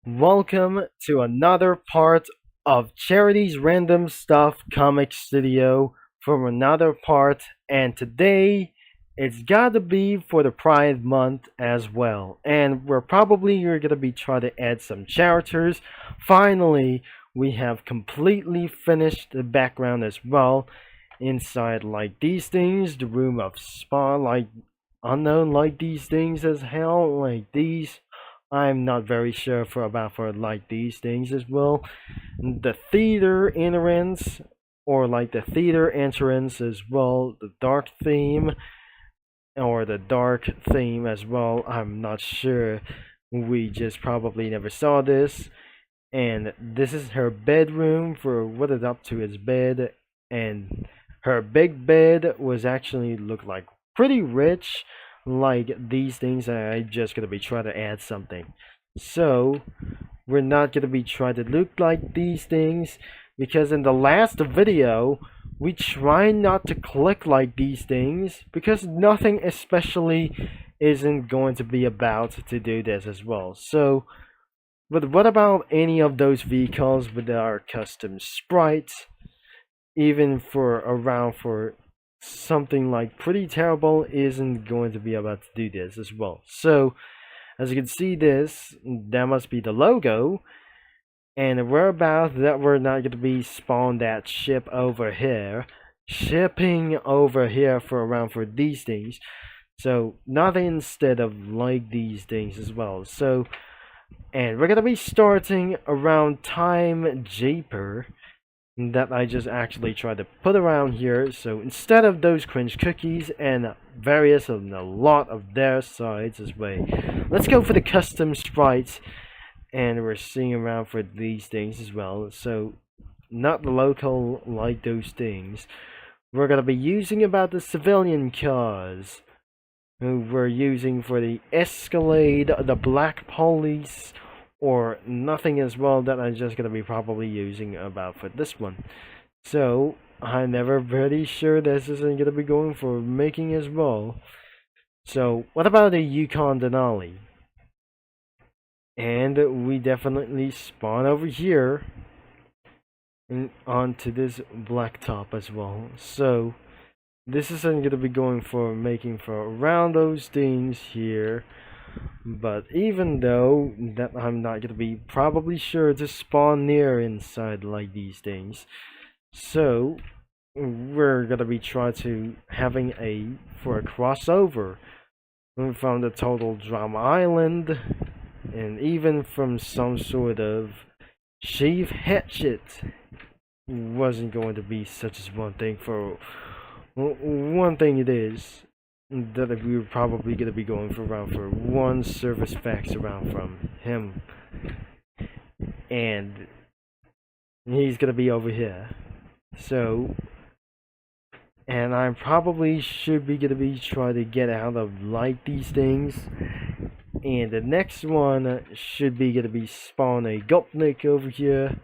Welcome to another part of Charity's Random Stuff Comic Studio from another part, and today it's gotta be for the Pride Month as well. And we're probably gonna be trying to add some characters. Finally, we have completely finished the background as well. Inside like these things, the room of spa like unknown like these things as hell, like these. I'm not very sure for like these things as well. The theater entrance or like the theater entrance as well, the dark theme or the dark theme as well. I'm not sure. We just probably never saw this. And this is her bedroom for what is up to his bed, and her big bed was actually look like pretty rich. Like these things, I just gonna be trying to add something. So we're not gonna be trying to look like these things because in the last video we try not to click like these things because nothing especially isn't going to be about to do this as well. So but what about any of those vehicles with our custom sprites? Even for around for something like pretty terrible isn't going to be about to do this as well. So as you can see this, that must be the logo. And we're about that we're not going to be spawned that ship over here. Shipping over here for around for these things. So nothing instead of like these things as well. So and we're gonna be starting around time Japer that I just actually tried to put around here. So instead of those cringe cookies and various and a lot of their sides this way, let's go for the custom sprites. And we're seeing around for these things as well. So not the local like those things. We're gonna be using about the civilian cars who we're using for the Escalade, the Black Police, or nothing as well that I'm just gonna be probably using about for this one. So I'm never pretty sure this isn't gonna be going for making as well. So what about a Yukon Denali? And we definitely spawn over here and onto this blacktop as well. So this isn't gonna be going for making for around those things here. But even though that I'm not gonna be probably sure to spawn near inside like these things. So we're gonna be trying to having for a crossover from the Total Drama Island and even from some sort of Chief Hatchet wasn't going to be such as one thing for one thing it is that we were probably gonna be going for around for one service fax around from him, and he's gonna be over here. So, and I probably should be gonna be trying to get out of like these things. And the next one should be gonna be spawn a Gopnik over here,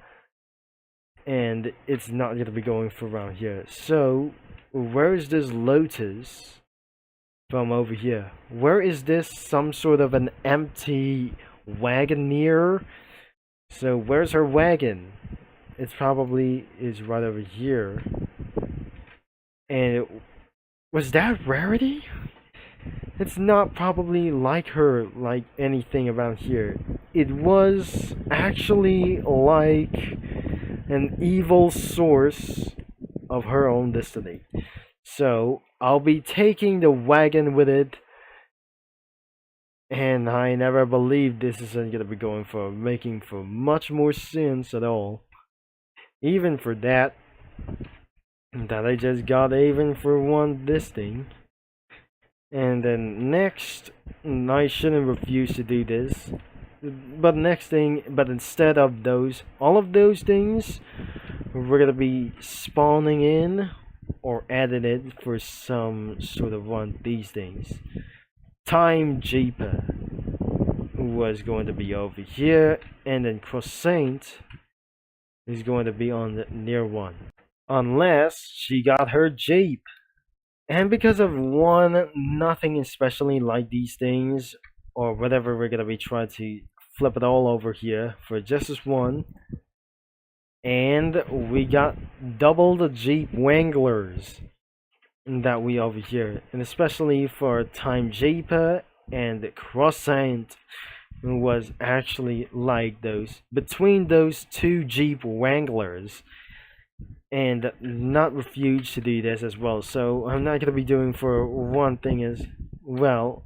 and it's not gonna be going for around here. So, where is this Lotus? From over here. Where is this? Some sort of an empty wagoneer? So where's her wagon? It probably is right over here. And was that Rarity? It's not probably like her, like anything around here. It was actually like an evil source of her own destiny. So I'll be taking the wagon with it, and I never believed this isn't gonna be going for making for much more sense at all. Even for that I just got even for one this thing. And then next, I shouldn't refuse to do this. But next thing, but instead of those, all of those things, we're gonna be spawning in or added it for some sort of one these things. Time Jeeper was going to be over here, and then Croissant is going to be on the near one. Unless she got her Jeep. And because of one, nothing especially like these things, or whatever we're gonna be trying to flip it all over here for just this one. And we got double the Jeep Wranglers that we over here, and especially for Time Jeeper and Croissant was actually like those between those two Jeep Wranglers, and not refuse to do this as well. So I'm not gonna be doing for one thing as well.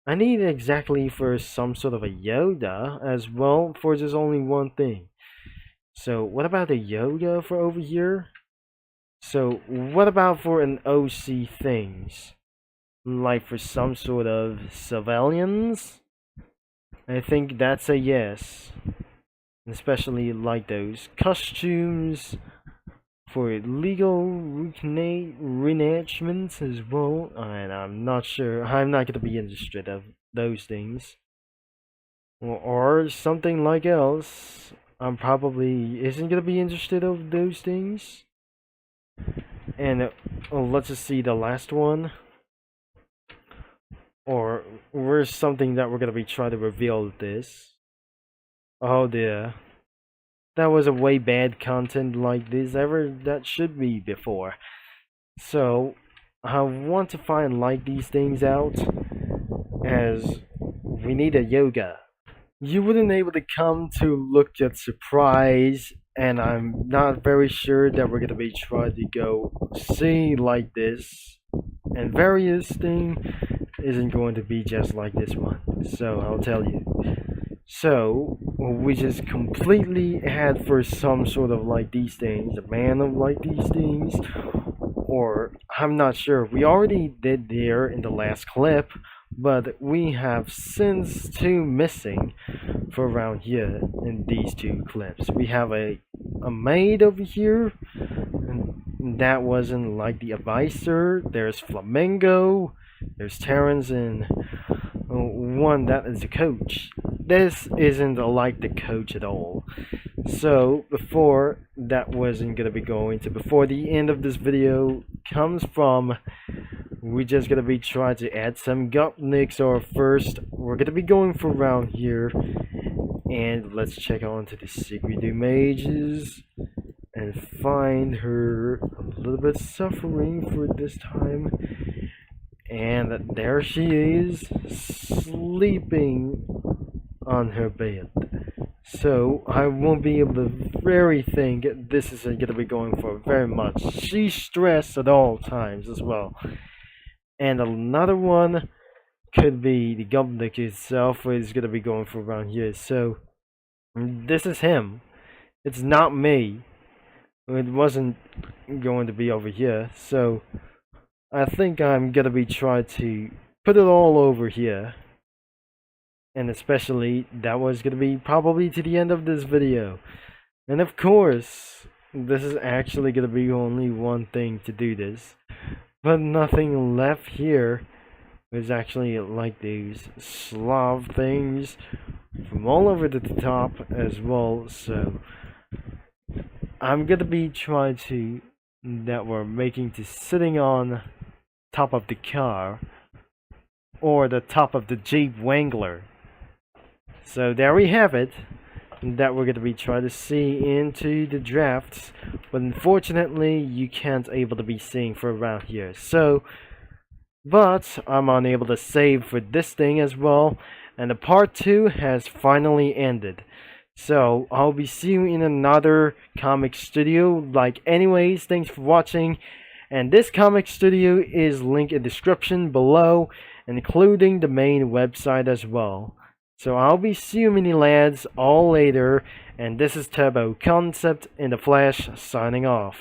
I need exactly for some sort of a Yoda as well for just only one thing. So what about a Yoda for over here? So what about for an OC things? Like for some sort of civilians? I think that's a yes. Especially like those costumes for illegal reenactments as well. And I'm not sure. I'm not gonna be interested of those things. Or something like else. I'm probably isn't gonna be interested of those things. And let's just see the last one. Or where's something that we're gonna be trying to reveal this. Oh dear. That was a way bad content like this ever that should be before. So I want to find like these things out as we need a yoga. You wouldn't able to come to look at surprise, and I'm not very sure that we're gonna be trying to go see like this, and various thing isn't going to be just like this one. So I'll tell you. So we just completely had for some sort of like these things, a man of like these things, or I'm not sure. We already did there in the last clip, but we have since two missing for around here in these two clips. We have a maid over here, and that wasn't like the advisor. There's Flamingo, there's Terrence, and one that is the coach. This isn't like the coach at all. So before that wasn't gonna be going to before the end of this video comes from, we're just gonna be trying to add some gopniks. Or first we're gonna be going for around here, and let's check on to the secret mages and find her a little bit suffering for this time. And there she is, sleeping on her bed. So I won't be able to very think this isn't gonna be going for very much. She's stressed at all times as well. And another one could be the Gopnik itself is gonna be going for around here. So this is him. It's not me. It wasn't going to be over here. So I think I'm gonna be trying to put it all over here. And especially that was gonna be probably to the end of this video. And of course, this is actually gonna be only one thing to do this. But nothing left here. There's actually like these Slav things from all over the top as well. So I'm gonna be trying to that we're making to sitting on top of the car or the top of the Jeep Wrangler. So there we have it, that we're going to be trying to see into the drafts, but unfortunately you can't able to be seeing for around here. So but I'm unable to save for this thing as well, and the part 2 has finally ended. So I'll be seeing you in another comic studio. Like anyways, thanks for watching, and this comic studio is linked in the description below, including the main website as well. So I'll be seeing you mini lads all later, and this is Turbo Concept in the Flash signing off.